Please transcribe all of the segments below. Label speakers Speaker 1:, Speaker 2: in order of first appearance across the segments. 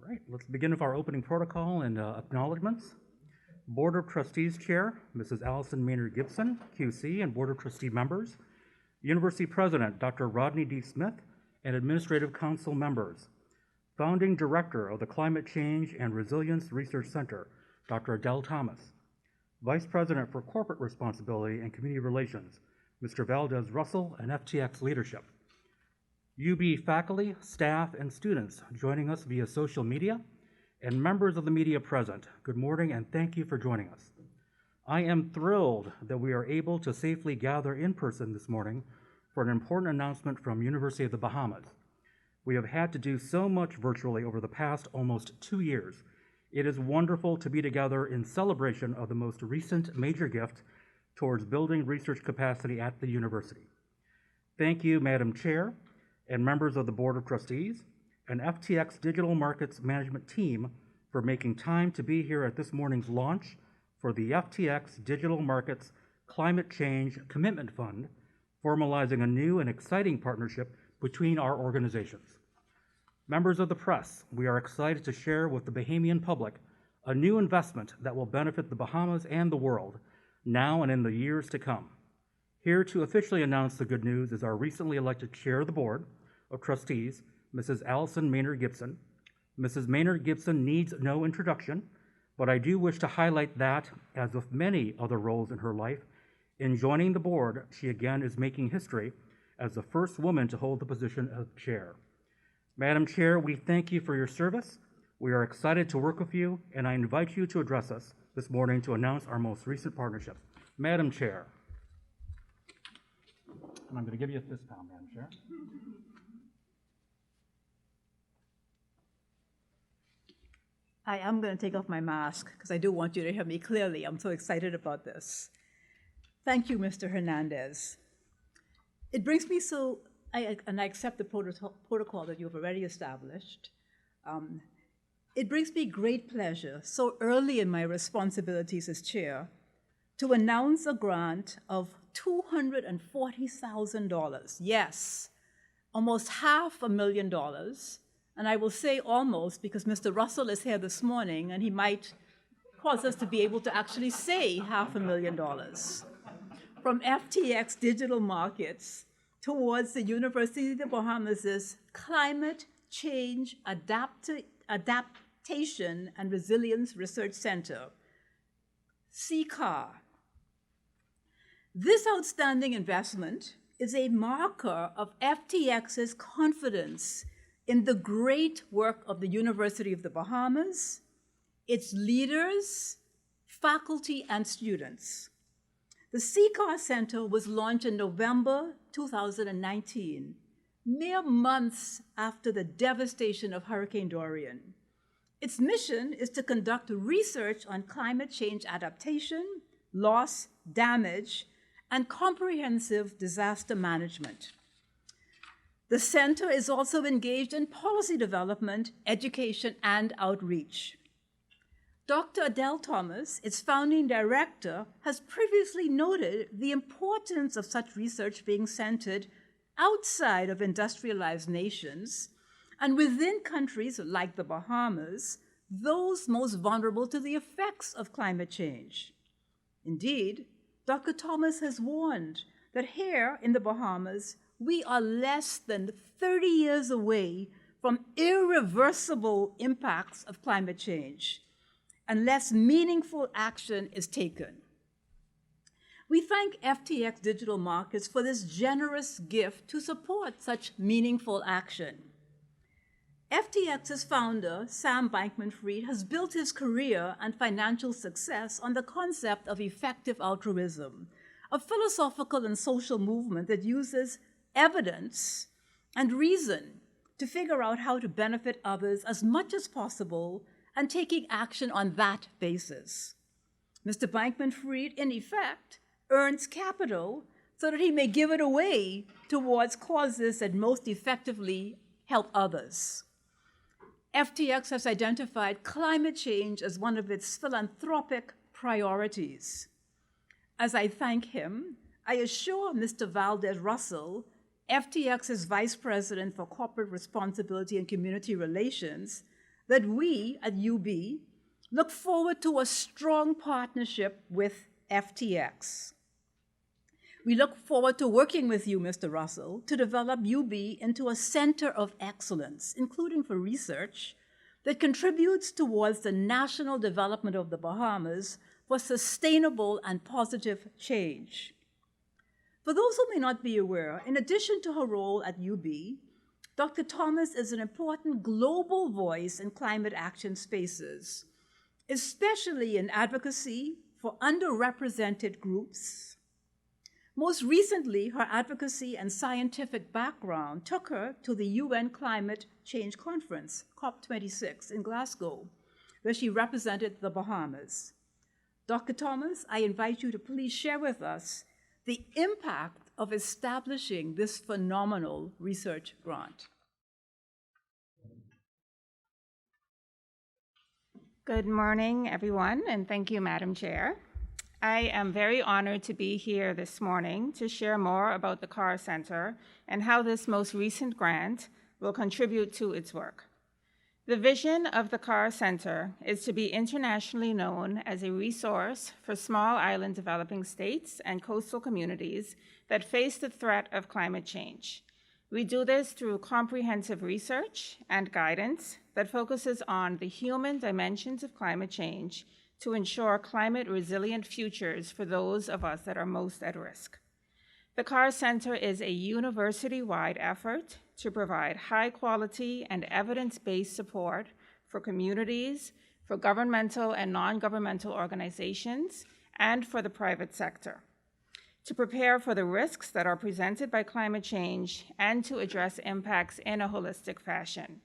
Speaker 1: All right, let's begin with our opening protocol and acknowledgements. Board of Trustees Chair, Mrs. Allison Maynard Gibson, QC, and Board of Trustee members. University President, Dr. Rodney D. Smith, and Administrative Council members. Founding Director of the Climate Change and Resilience Research Center, Dr. Adele Thomas. Vice President for Corporate Responsibility and Community Relations, Mr. Valdez Russell, and FTX leadership. UB faculty, staff, and students joining us via social media, and members of the media present, good morning and thank you for joining us. I am thrilled that we are able to safely gather in person this morning for an important announcement from University of the Bahamas. We have had to do so much virtually over the past almost 2 years. It is wonderful to be together in celebration of the most recent major gift towards building research capacity at the university. Thank you, Madam Chair, and members of the Board of Trustees, and FTX Digital Markets Management team for making time to be here at this morning's launch for the FTX Digital Markets Climate Change Commitment Fund, formalizing a new and exciting partnership between our organizations. Members of the press, we are excited to share with the Bahamian public a new investment that will benefit the Bahamas and the world, now and in the years to come. Here to officially announce the good news is our recently elected Chair of the Board of Trustees, Mrs. Allison Maynard Gibson. Mrs. Maynard Gibson needs no introduction, but I do wish to highlight that, as with many other roles in her life, in joining the board, she again is making history as the first woman to hold the position of chair. Madam Chair, we thank you for your service. We are excited to work with you, and I invite you to address us this morning to announce our most recent partnership. Madam Chair. And I'm going to give you this now, Madam Chair.
Speaker 2: I am going to take off my mask because I do want you to hear me clearly. I'm so excited about this. Thank you, Mr. Hernandez. It brings me and I accept the protocol that you've already established. It brings me great pleasure, so early in my responsibilities as chair, to announce a grant of $240,000. Yes, almost $500,000. And I will say almost because Mr. Russell is here this morning and he might cause us to be able to actually say $500,000 from FTX Digital Markets towards the University of the Bahamas' Climate Change Adaptation and Resilience Research Center, CCARR. This outstanding investment is a marker of FTX's confidence in the great work of the University of the Bahamas, its leaders, faculty, and students. The CCARR Center was launched in November 2019, mere months after the devastation of Hurricane Dorian. Its mission is to conduct research on climate change adaptation, loss, damage, and comprehensive disaster management. The center is also engaged in policy development, education, and outreach. Dr. Adele Thomas, its founding director, has previously noted the importance of such research being centered outside of industrialized nations and within countries like the Bahamas, those most vulnerable to the effects of climate change. Indeed, Dr. Thomas has warned that here in the Bahamas, we are less than 30 years away from irreversible impacts of climate change unless meaningful action is taken. We thank FTX Digital Markets for this generous gift to support such meaningful action. FTX's founder, Sam Bankman-Fried, has built his career and financial success on the concept of effective altruism, a philosophical and social movement that uses evidence and reason to figure out how to benefit others as much as possible and taking action on that basis. Mr. Bankman-Fried, in effect, earns capital so that he may give it away towards causes that most effectively help others. FTX has identified climate change as one of its philanthropic priorities. As I thank him, I assure Mr. Valdez Russell, FTX's Vice President for Corporate Responsibility and Community Relations, that we at UB look forward to a strong partnership with FTX. We look forward to working with you, Mr. Russell, to develop UB into a center of excellence, including for research, that contributes towards the national development of the Bahamas for sustainable and positive change. For those who may not be aware, in addition to her role at UB, Dr. Thomas is an important global voice in climate action spaces, especially in advocacy for underrepresented groups. Most recently, her advocacy and scientific background took her to the UN Climate Change Conference, COP26, in Glasgow, where she represented the Bahamas. Dr. Thomas, I invite you to please share with us the impact of establishing this phenomenal research grant.
Speaker 3: Good morning, everyone, and thank you, Madam Chair. I am very honored to be here this morning to share more about the CCARR Center and how this most recent grant will contribute to its work. The vision of the CCARR Center is to be internationally known as a resource for small island developing states and coastal communities that face the threat of climate change. We do this through comprehensive research and guidance that focuses on the human dimensions of climate change to ensure climate-resilient futures for those of us that are most at risk. The CCARR Center is a university-wide effort to provide high-quality and evidence-based support for communities, for governmental and non-governmental organizations, and for the private sector, to prepare for the risks that are presented by climate change and to address impacts in a holistic fashion.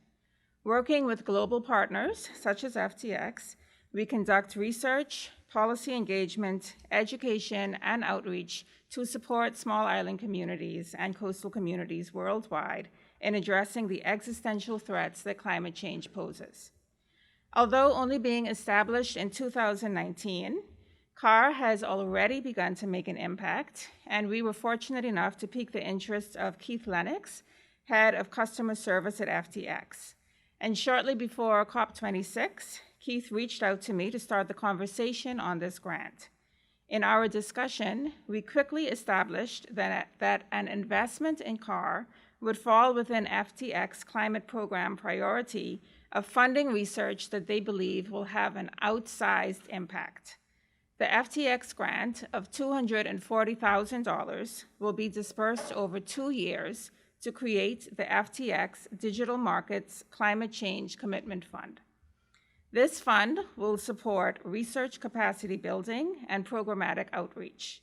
Speaker 3: Working with global partners, such as FTX, we conduct research, policy engagement, education, and outreach to support small island communities and coastal communities worldwide in addressing the existential threats that climate change poses. Although only being established in 2019, CCARR has already begun to make an impact, and we were fortunate enough to pique the interest of Keith Lennox, head of customer service at FTX. And shortly before COP26, Keith reached out to me to start the conversation on this grant. In our discussion, we quickly established that an investment in CCARR would fall within FTX Climate Program priority of funding research that they believe will have an outsized impact. The FTX grant of $240,000 will be dispersed over 2 years to create the FTX Digital Markets Climate Change Commitment Fund. This fund will support research capacity building and programmatic outreach.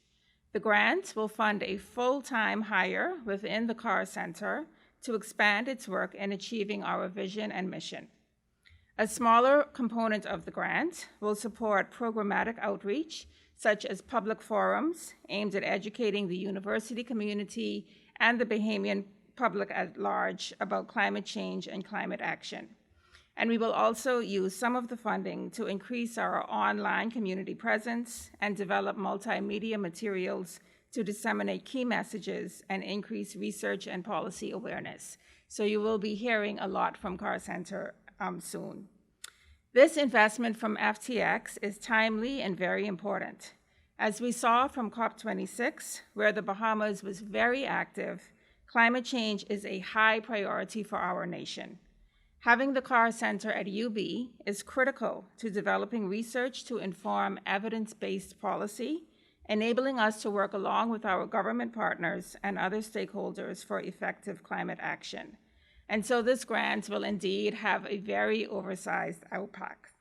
Speaker 3: The grant will fund a full-time hire within the CCARR Center to expand its work in achieving our vision and mission. A smaller component of the grant will support programmatic outreach, such as public forums aimed at educating the university community and the Bahamian public at large about climate change and climate action. And we will also use some of the funding to increase our online community presence and develop multimedia materials to disseminate key messages and increase research and policy awareness. So you will be hearing a lot from CCARR Center soon. This investment from FTX is timely and very important. As we saw from COP26, where the Bahamas was very active, climate change is a high priority for our nation. Having the CCARR Center at UB is critical to developing research to inform evidence-based policy, enabling us to work along with our government partners and other stakeholders for effective climate action. And so this grant will indeed have a very oversized impact.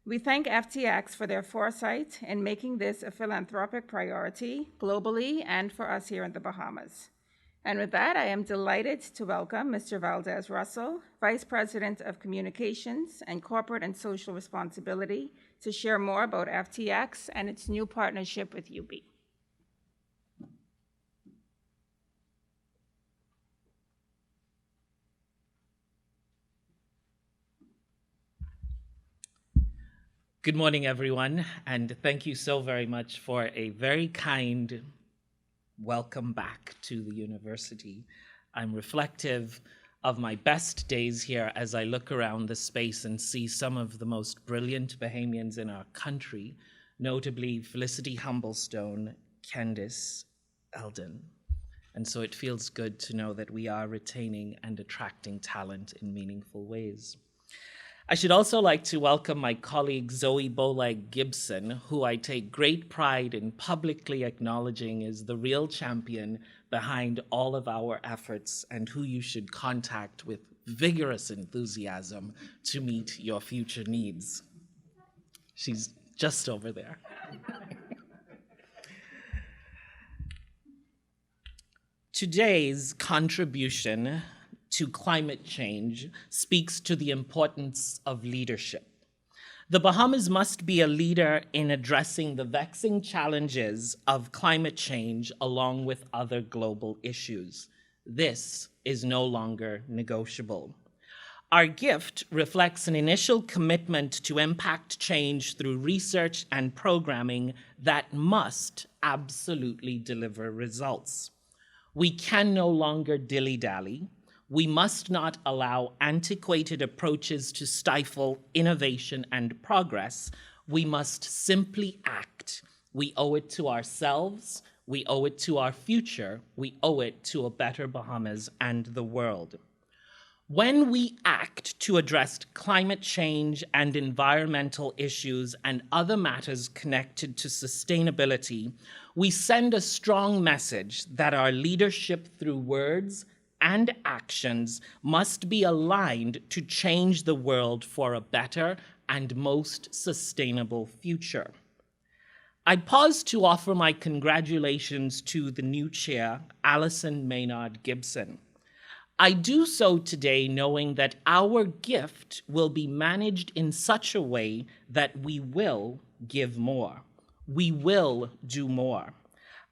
Speaker 3: We thank FTX for their foresight in making this a philanthropic priority globally and for us here in the Bahamas. And with that, I am delighted to welcome Mr. Valdez Russell, Vice President of Communications and Corporate and Social Responsibility, to share more about FTX and its new partnership with UB.
Speaker 4: Good morning, everyone, and thank you so very much for a very kind welcome back to the university. I'm reflective of my best days here as I look around the space and see some of the most brilliant Bahamians in our country, notably Felicity Humblestone, Candice Eldon. And so it feels good to know that we are retaining and attracting talent in meaningful ways. I should also like to welcome my colleague Zoe Boleg Gibson, who I take great pride in publicly acknowledging is the real champion behind all of our efforts and who you should contact with vigorous enthusiasm to meet your future needs. She's just over there. Today's contribution to climate change speaks to the importance of leadership. The Bahamas must be a leader in addressing the vexing challenges of climate change along with other global issues. This is no longer negotiable. Our gift reflects an initial commitment to impact change through research and programming that must absolutely deliver results. We can no longer dilly-dally. We must not allow antiquated approaches to stifle innovation and progress. We must simply act. We owe it to ourselves. We owe it to our future. We owe it to a better Bahamas and the world. When we act to address climate change and environmental issues and other matters connected to sustainability, we send a strong message that our leadership through words and actions must be aligned to change the world for a better and most sustainable future. I pause to offer my congratulations to the new chair, Alison Maynard Gibson. I do so today knowing that our gift will be managed in such a way that we will give more. We will do more.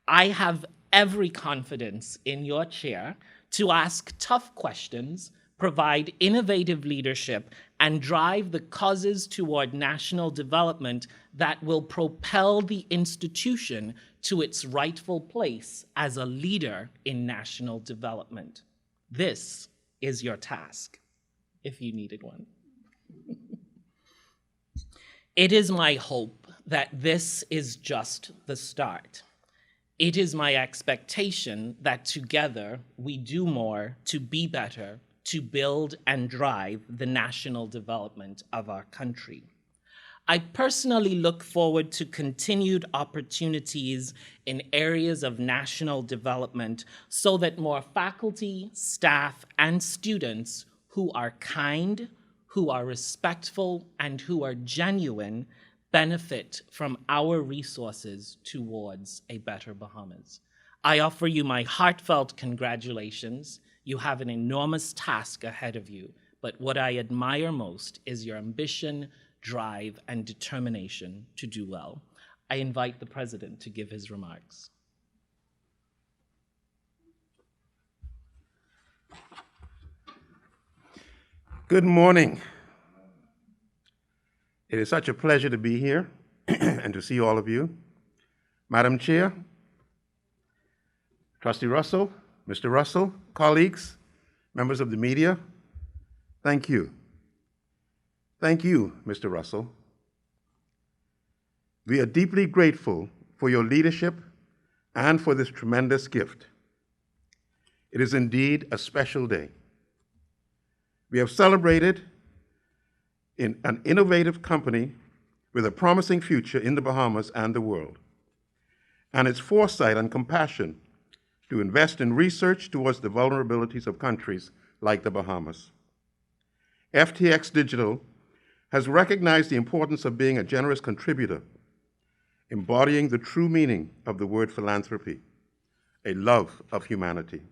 Speaker 4: I have every confidence in your chair to ask tough questions, provide innovative leadership, and drive the causes toward national development that will propel the institution to its rightful place as a leader in national development. This is your task, if you needed one. It is my hope that this is just the start. It is my expectation that together we do more to be better, to build and drive the national development of our country. I personally look forward to continued opportunities in areas of national development so that more faculty, staff, and students who are kind, who are respectful, and who are genuine benefit from our resources towards a better Bahamas. I offer you my heartfelt congratulations. You have an enormous task ahead of you, but what I admire most is your ambition, drive, and determination to do well. I invite the President to give his remarks.
Speaker 5: Good morning. It is such a pleasure to be here and to see all of you. Madam Chair, Trustee Russell, Mr. Russell, colleagues, members of the media, thank you. Thank you, Mr. Russell. We are deeply grateful for your leadership and for this tremendous gift. It is indeed a special day. We have celebrated in an innovative company with a promising future in the Bahamas and the world, and its foresight and compassion to invest in research towards the vulnerabilities of countries like the Bahamas. FTX Digital has recognized the importance of being a generous contributor, embodying the true meaning of the word philanthropy, a love of humanity.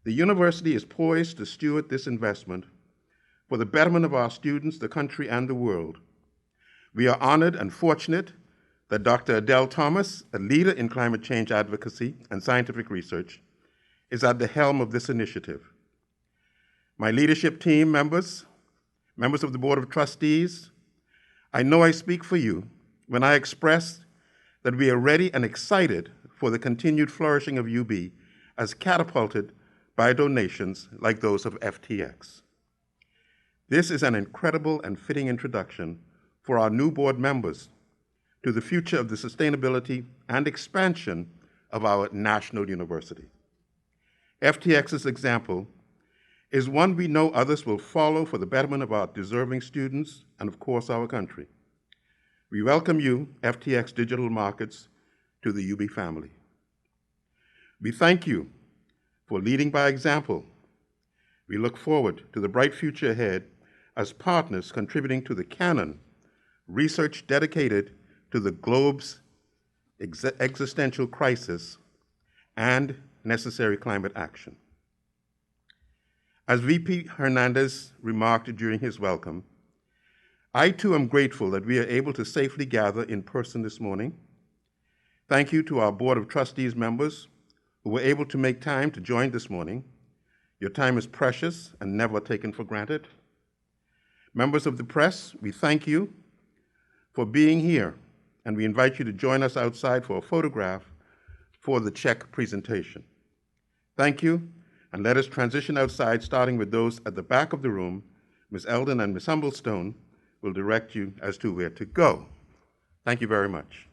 Speaker 5: The university is poised to steward this investment for the betterment of our students, the country, and the world. We are honored and fortunate that Dr. Adele Thomas, a leader in climate change advocacy and scientific research, is at the helm of this initiative. My leadership team members of the Board of Trustees, I know I speak for you when I express that we are ready and excited for the continued flourishing of UB as catapulted by donations like those of FTX. This is an incredible and fitting introduction for our new board members to the future of the sustainability and expansion of our national university. FTX's example is one we know others will follow for the betterment of our deserving students and, of course, our country. We welcome you, FTX Digital Markets, to the UB family. We thank you for leading by example. We look forward to the bright future ahead as partners contributing to the canon, research dedicated to the globe's existential crisis and necessary climate action. As VP Hernandez remarked during his welcome, I too am grateful that we are able to safely gather in person this morning. Thank you to our Board of Trustees members who were able to make time to join this morning. Your time is precious and never taken for granted. Members of the press, we thank you for being here, and we invite you to join us outside for a photograph for the check presentation. Thank you, and let us transition outside, starting with those at the back of the room. Ms. Eldon and Ms. Humblestone will direct you as to where to go. Thank you very much.